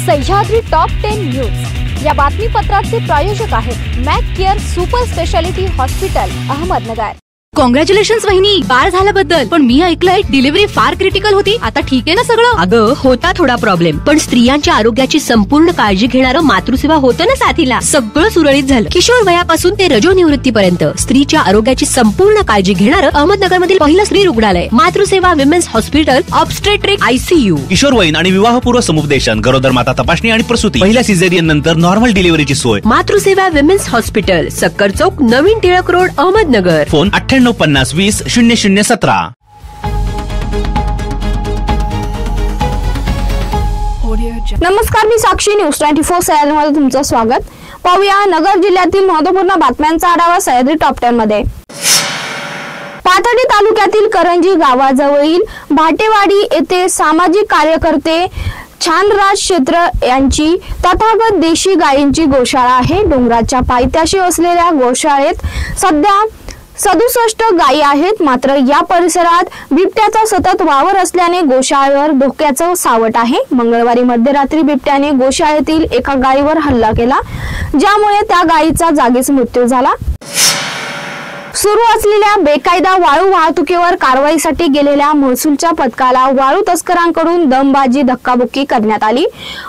Sahyadri top 10 news या बातमीपत्राचे प्रायोजक आहेत Mac Care super speciality hospital Ahmednagar. Congratulations वहिनी, बाळ झाल्याबद्दल। पण मी ऐकलंय डिलिव्हरी फार क्रिटिकल होती, आता ठीक आहे ना सगळं? अगं होता थोडा प्रॉब्लेम, पण स्त्रियांच्या आरोग्याची संपूर्ण काळजी घेणारं मातृसेवा होतं ना साथीला। सगळं सुरळीत झालं। किशोर वयापासून ते रजोनिवृत्तीपर्यंत स्त्रीच्या आरोग्याची संपूर्ण काळजी घेणारं अहमदनगर मधील पहिलं स्त्री रुग्णालय Matruseva women's hospital obstetric ICU। किशोरवयीन आणि विवाहपूर्व समुपदेशन, गरोदर माता तपासणी आणि प्रसूती, पहिल्या सिझेरियन नंतर नॉर्मल डिलिव्हरीची सोय। मातृसेवा विमेन्स हॉस्पिटल, सक्कर चौक, नवीन टिळक रोड, अहमदनगर। फोन 9850 20 0017। नमस्कार, मी साक्षी, न्यूज 24 सह्याद्रीमध्ये तुमचं स्वागत। पाहूया नगर जिल्ह्यातील महत्त्वपूर्ण बातम्यांचा आढावा सह्याद्री टॉप 10 मध्ये। पाथर्डी तालुक्यातील करंजी गावाजवळील भाटेवाडी येथे सामाजिक कार्यकर्ते छानराज क्षेत्र यांची तथागत देशी गायींची गोशाळा आहे। डोंगराच्या पायथ्याशी असलेल्या गोशाळेत सध्या 67 गायी आहेत। मात्र या परिसरात बिबट्याचा सतत वावर असल्याने गोशाळेवर धोक्याचं सावट आहे। मंगळवारी मध्यरात्री बिबट्याने गोशाळेतील एका गायीवर हल्ला केला, ज्यामुळे त्या गायीचा जागीच मृत्यू झाला। सुरू असलेल्या बेकायदा वाळू वाहतुकीवर कारवाईसाठी गेलेल्या महसूलच्या पथकाला वाळू तस्करांकडून दमबाजी धक्काबुक्की करण्यात आली।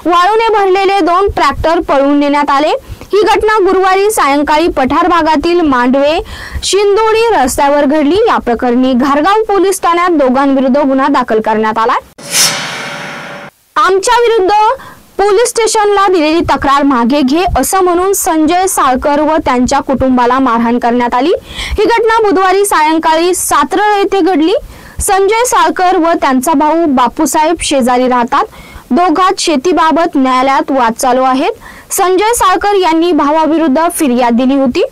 वाळूने भरलेले 2 ट्रॅक्टर पळवून नेण्यात आले। ही घटना गुरुवारी सायंकाळी पठार भागातील मांडवे शिंदोडी रस्त्यावर घडली। या प्रकरणी घारगाव पोलीस ठाण्यात दोघांविरुद्ध गुन्हा दाखल करण्यात आला। आमच्या विरुद्ध पोलीस स्टेशनला दिलेली तक्रार मागे घे असं म्हणून संजय साळकर व त्यांच्या कुटुंबाला मारहाण करण्यात आली। ही घटना बुधवारी सायंकाळी सातरळ येथे घडली। संजय साळकर व त्यांचा भाऊ बापूसाहेब शेजारी राहतात। दोघात शेतीबाबत न्यायालयात वाद चालू आहेत। संजय साळकर यांनी भावाविरुद्ध फिर्याद दिली होती।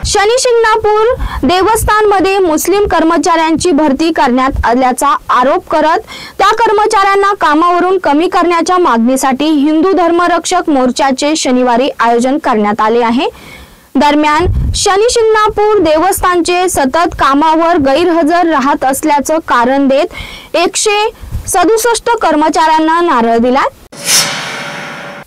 शनी शिंगणापूर देवस्थानमध्ये मुस्लिम कर्मचाऱ्यांची भरती करण्यात आल्याचा आरोप करत त्या कर्मचाऱ्यांना कामावरून कमी करण्याच्या मागणीसाठी हिंदू धर्मरक्षक मोर्चाचे शनिवारी आयोजन करण्यात आले आहे। दरम्यान शनी शिंगणापूर देवस्थानचे सतत कामावर गैरहजर राहत असल्याचं कारण देत 167 कर्मचाऱ्यांना नारळ दिला।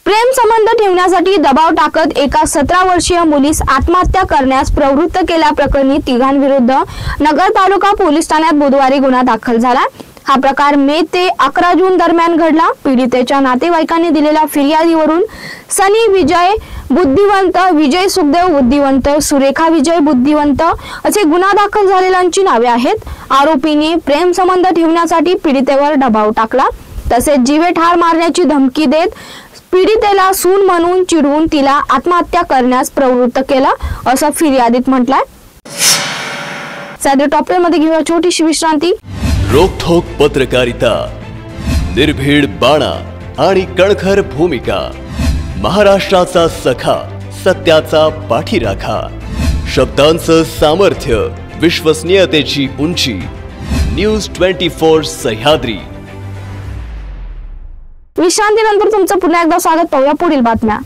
प्रेम संबंध ठेवण्यासाठी दबाव टाकत एका 17 वर्षीय मुलीस आत्महत्या करण्यास प्रवृत्त केल्याप्रकरणी तिघांविरुद्ध नगर तालुका पोलीस ठाण्यात बुधवारी गुन्हा दाखल झाला। हा प्रकार मे ते 11 जून दरम्यान घडला। पीडितेच्या नातेवाईकांनी दिलेल्या फिर्यादीवरून सनी विजय बुद्धिवंत, विजय सुखदेव बुद्धिवंत, सुरेखा विजय बुद्धिवंत असे गुन्हा दाखल झालेल्यांची नावे आहेत। आरोपीने प्रेम संबंध ठेवण्यासाठी पीडितेवर दबाव टाकला, तसेच जीवे ठार मारण्याची धमकी देत पीडितेला सून म्हणून चिडवून तिला आत्महत्या करण्यास प्रवृत्त केलं असं फिर्यादीत म्हटलंय। सह्याद्री टॉप 10 मध्ये घेऊया छोटीशी विश्रांती। रोखोक पत्रकारिता, निर्भीड बाणा आणि कणखर भूमिका, महाराष्ट्राचा सखा, सत्याचा पाठीराखा, शब्दांचं सामर्थ्य, विश्वसनीयतेची उंची, न्यूज 24 सह्याद्री। विश्रांतीनंतर तुमचं पुन्हा एकदा स्वागत। पाहूया पुढील बातम्या।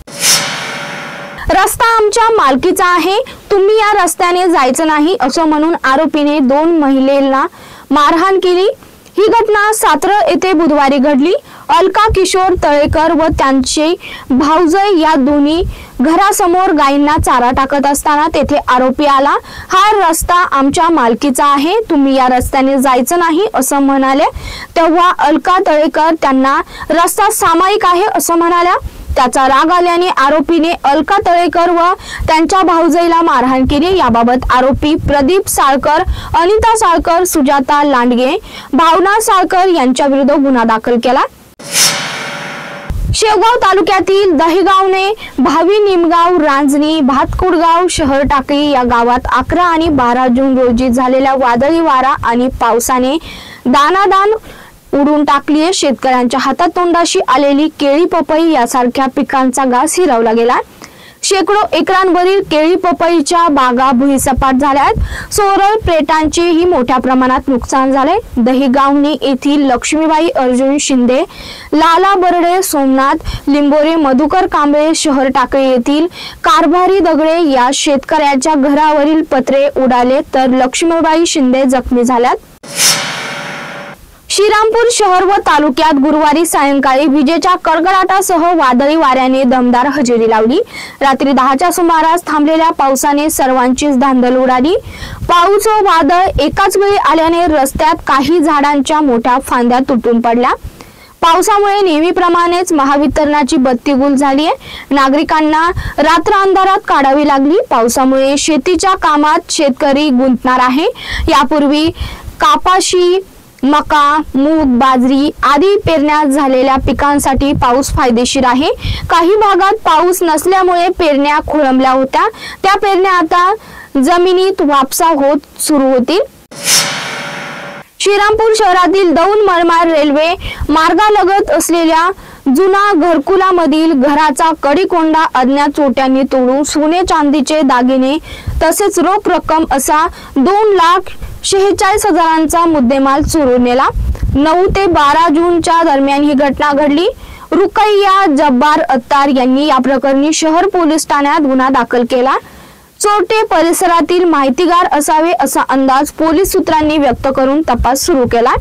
रस्ता आमच्या मालकीचा आहे, तुम्ही या रस्त्याने जायचं नाही असं म्हणून आरोपीने 2 महिलांना मारहाण केली। ही घटना सातरळ येथे बुधवारी घडली। अलका किशोर तळेकर व त्यांचे भाऊजय या दोन्ही घरासमोर गायींना चारा टाकत असताना तेथे आरोपी आला। हा रस्ता आमच्या मालकीचा आहे, तुम्ही या रस्त्याने जायचं नाही असं म्हणाले। तेव्हा अलका तळेकर त्यांना रस्ता सामायिक आहे असं म्हणाल्या। त्याचा राग आल्याने आरोपीने अलका तळेकर व त्यांच्या भाऊजईला मारहाण केली। याबाबत आरोपी प्रदीप साळकर, अनिता साळकर, सुजाता लांडगे, भावना साळकर यांच्या विरुद्ध गुन्हा दाखल केला। शेवगाव तालुक्यातील दहिगावने भावी निमगाव, रांजणी, भातकुडगाव, शहर टाकळी या गावात 11 आणि 12 जून रोजी झालेल्या वादळी वारा आणि पावसाने दानादान उडून टाकली आहे। शेतकऱ्यांच्या हातात तोंडाशी आलेली केळी, पपई यासारख्या पिकांचा घास हिरावला गेला। शेकडो एकरांवरील केळी, पपईच्या बागा भुईसपाट झाल्या आहेत। सोरळ प्लेटांचेही मोठ्या प्रमाणात नुकसान झाले। दहिगावणे येथील लक्ष्मीबाई अर्जुन शिंदे, लाला बर्डे, सोमनाथ लिंबोरे, मधुकर कांबळे, शहर टाकळी येथील कारभारी दगडे या शेतकऱ्याच्या घरावरील पत्रे उडाले तर लक्ष्मीबाई शिंदे जखमी झाल्यात। श्रीरामपूर शहर व तालुक्यात गुरुवारी सायंकाळी विजेच्या कडकडाटासह वादळी वाऱ्याने दमदार हजेरी लावली। रात्री 10च्या सुमारास थांबलेल्या पावसाने सर्वांचीच धांदल उडाली। पाऊस व वादळ एकाच वेळी आल्याने रस्त्यात काही झाडांच्या मोठ्या फांद्या तुटून पडल्या। पावसामुळे नेहमीप्रमाणेच महावितरणाची बत्ती गुल झाली आहे। नागरिकांना रात्र अंधारात काढावी लागली। पावसामुळे शेतीच्या कामात शेतकरी गुंतणार आहे। यापूर्वी कापाशी, मका, मूग, बाजरी आदी पेरण्या झालेल्या पिकांसाठी पाऊस फायदेशीर आहे। काही भागात पाऊस नसल्यामुळे पेरण्या खोळंबल्या होत्या। त्या पेरण्या आता जमिनीत वापसा होत सुरू होतील। श्रीरामपूर शहरातील दौंड मनमाड रेल्वे मार्गालगत असलेल्या जुना घरकुलामधील घराचा कडेकोंडा अज्ञात चोरट्यांनी तोडून सोने चांदीचे दागिने तसेच रोख रक्कम असा 2,46,000चा मुद्देमाल चोरून नेला। 9 ते 12 जूनच्या दरम्यान ही घटना घडली। रुकैया जब्बार अत्तार यांनी या प्रकरणी शहर पोलीस ठाण्यात गुन्हा दाखल केला। चोरटे परिसरातील माहितीगार असावे असा अंदाज पोलीस सूत्रांनी व्यक्त करून तपास सुरू केला।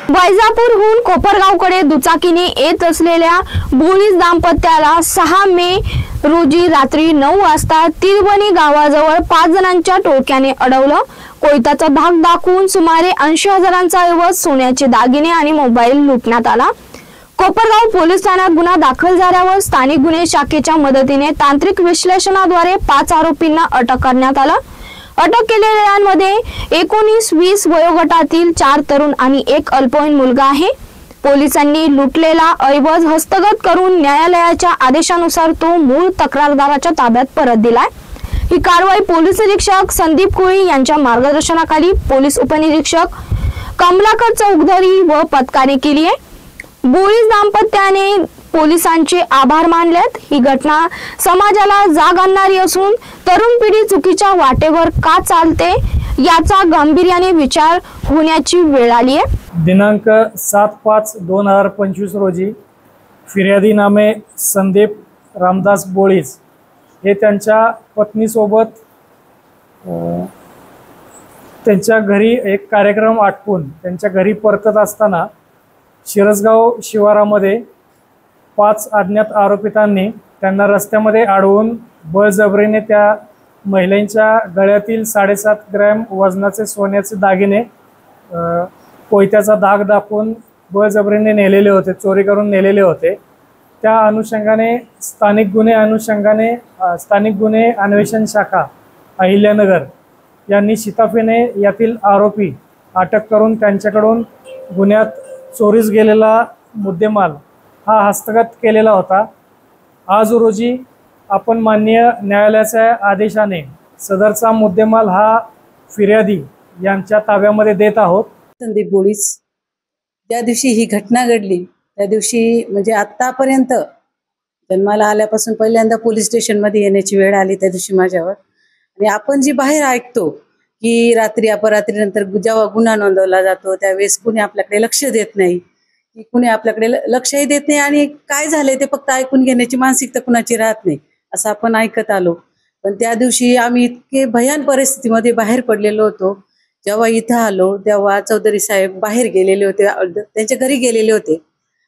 वैजापूरहून कोपरगावकडे दुचाकीने येत असलेल्या बोळीज दाम्पत्याला 6 मे रोजी रात्री 9 वाजता तिरवणी गावाजवळ 5 जणांच्या टोळक्याने अडवलं। कोयताचा धाक दाखवून सुमारे 80,000चा ऐवज सोन्याचे दागिने आणि मोबाईल लुटण्यात आला। कोपरगाव पोलीस ठाण्यात गुन्हा दाखल झाल्यावर स्थानिक गुन्हे शाखेच्या मदतीने तांत्रिक विश्लेषणाद्वारे 5 आरोपींना अटक करण्यात आलं। अटक केलेल्यांमध्ये 19-20 वयोगटातील 4 तरुण आणि 1 अल्पवयीन मुलगा आहे। पोलिसांनी लुटलेला ऐवज हस्तगत करून न्यायालयाच्या आदेशानुसार तो मूळ तक्रारदाराच्या ताब्यात परत दिलाय। ही कारवाई पोलीस निरीक्षक संदीप कोळी यांच्या मार्गदर्शनाखाली पोलीस उपनिरीक्षक कमलाकर चौधरी व पथकाने केली आहे। बोळीज दाम्पत्याने पोलिसांचे आभार मानलेत। ही घटना समाजाला जाग आणणारी असून तरुण पिढी चुकीच्या वाटेवर का चालते याचा गांभीर्याने विचार होण्याची वेळ आली आहे। दिनांक 7/5/2025 रोजी फिर्यादी नामे संदीप रामदास बोळीज हे त्यांच्या पत्नीसोबत त्यांच्या घरी एक कार्यक्रम आटपून त्यांच्या घरी परतत असताना शिरसगाव शिवारामध्ये 5 अज्ञात आरोपितांनी त्यांना रस्त्यामध्ये अडवून बळजबरीने त्या महिलांच्या गळ्यातील 7.5 ग्रॅम वजनाचे सोन्याचे दागिने कोयत्याचा धाक दाखवून बळजबरीने नेलेले होते, चोरी करून नेलेले होते। त्या अनुषंगाने स्थानिक गुन्हे अन्वेषण शाखा अहिल्यानगर यांनी शिताफीने यातील आरोपी अटक करून त्यांच्याकडून गुन्ह्यात चोरीस गेलेला मुद्देमाल हा हस्तगत केलेला होता। आज रोजी आपण माननीय न्यायालयाच्या आदेशाने सदरचा मुद्देमाल हा फिर्यादी यांच्या ताब्यामध्ये देत आहोत। संदीप बोळीज ज्या दिवशी ही घटना घडली त्या दिवशी म्हणजे आतापर्यंत जन्माला आल्यापासून पहिल्यांदा पोलीस स्टेशनमध्ये येण्याची वेळ आली त्या दिवशी माझ्यावर। आणि आपण जी बाहेर ऐकतो की रात्री अपरात्रीनंतर जेव्हा गुन्हा नोंदवला जातो त्यावेळेस कुणी आपल्याकडे लक्ष देत नाही, की कुणी आपल्याकडे लक्षही देत नाही आणि काय झालंय ते फक्त ऐकून घेण्याची मानसिकता कुणाची राहत नाही असं आपण ऐकत आलो। पण त्या दिवशी आम्ही इतके भयान परिस्थितीमध्ये बाहेर पडलेलो होतो। जेव्हा इथं आलो तेव्हा चौधरी साहेब बाहेर गेलेले होते, त्यांच्या घरी गेलेले होते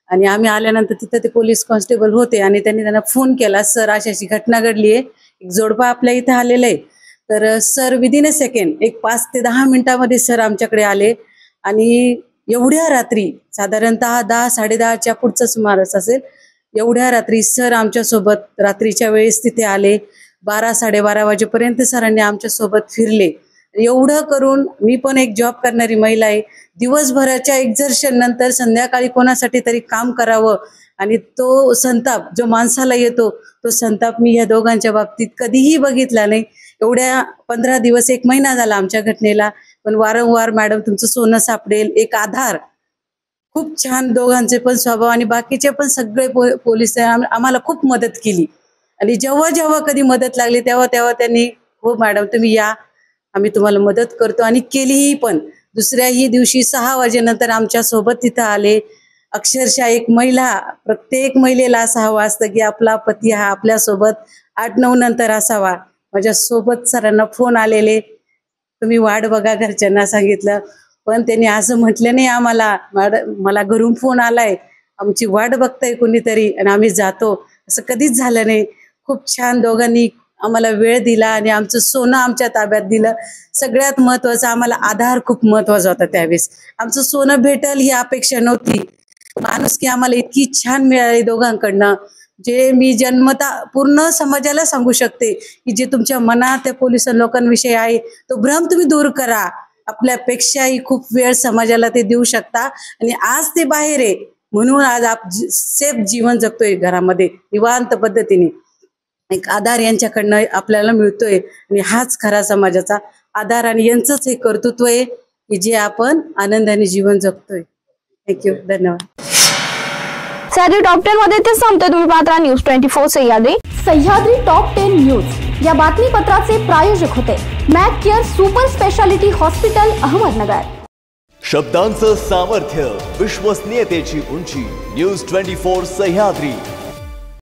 आणि आम्ही आल्यानंतर तिथं ते पोलीस कॉन्स्टेबल होते आणि त्यांना फोन केला, सर अशी घटना घडली आहे, एक जोडपा आपल्या इथं आलेलं आहे। तर सर विदिन अ सेकंड एक 5 ते 10 मिनिटांमध्ये सर आमच्याकडे आले आणि एवढ्या रात्री साधारणतः 10-10:30च्या पुढचा सुमारास असेल, एवढ्या रात्री सर आमच्यासोबत रात्रीच्या वेळेस तिथे आले। 12-12:30 वाजेपर्यंत सरांनी आमच्यासोबत फिरले। एवढं करून मी पण एक जॉब करणारी महिला आहे, दिवसभराच्या एक्झर्शन नंतर संध्याकाळी कोणासाठी तरी काम करावं आणि तो संताप जो माणसाला येतो तो संताप मी या दोघांच्या बाबतीत कधीही बघितला नाही। एवढ्या 15 दिवस 1 महिना झाला आमच्या घटनेला, पण वारंवार मॅडम तुमचं सोनं सापडेल एक आधार, खूप छान दोघांचे पण स्वभाव आणि बाकीचे पण सगळे पोलीस आम्हाला खूप मदत केली। आणि जेव्हा जेव्हा कधी मदत लागली तेव्हा तेव्हा त्यांनी हो मॅडम तुम्ही या, आम्ही तुम्हाला मदत करतो आणि केलीही पण। दुसऱ्याही दिवशी 6 वाजेनंतर आमच्या सोबत तिथं आले। अक्षरशः एक महिला, प्रत्येक महिलेला असं हवं असतं की आपला पती हा आपल्यासोबत 8-9 नंतर असावा। माझ्या सोबत सरांना फोन आलेले, तुम्ही वाट बघा, घरच्यांना सांगितलं, पण त्यांनी असं म्हटलं नाही आम्हाला, मला घरून फोन आलाय, आमची वाट बघताय कोणीतरी आणि आम्ही जातो, असं कधीच झालं नाही. खूप छान दोघांनी आम्हाला वेळ दिला आणि आमचं सोनं आमच्या ताब्यात दिलं. सगळ्यात महत्वाचं आम्हाला आधार खूप महत्वाचा होता त्यावेळेस. आमचं सोनं भेटल ही अपेक्षा नव्हती, माणुसकी आम्हाला इतकी छान मिळाली दोघांकडनं, जे मी जन्मता पूर्ण समाजाला सांगू शकते की जे तुमच्या मनात त्या पोलीस लोकांविषयी आहे तो भ्रम तुम्ही दूर करा. आपल्यापेक्षाही खूप वेळ समाजाला ते देऊ शकता आणि आज ते बाहेर आहे म्हणून आज सेफ जीवन जगतोय घरामध्ये निवांत पद्धतीने. एक आधार यांच्याकडनं आपल्याला मिळतोय आणि हाच खरा समाजाचा आधार आणि यांचंच हे कर्तृत्व आहे की जे आपण आनंदाने जीवन जगतोय. थँक्यू, धन्यवाद. सह्याद्री टॉप 10 मध्ये ते संपते. तुम्ही पाहता news 24 Sahyadri. Sahyadri top 10 news या बातमीपत्राचे प्रायोजक होते Mac Care super speciality hospital Ahmednagar. शब्दांचं सामर्थ्य, विश्वसनीयतेची उंची. न्यूज 24 सह्याद्री.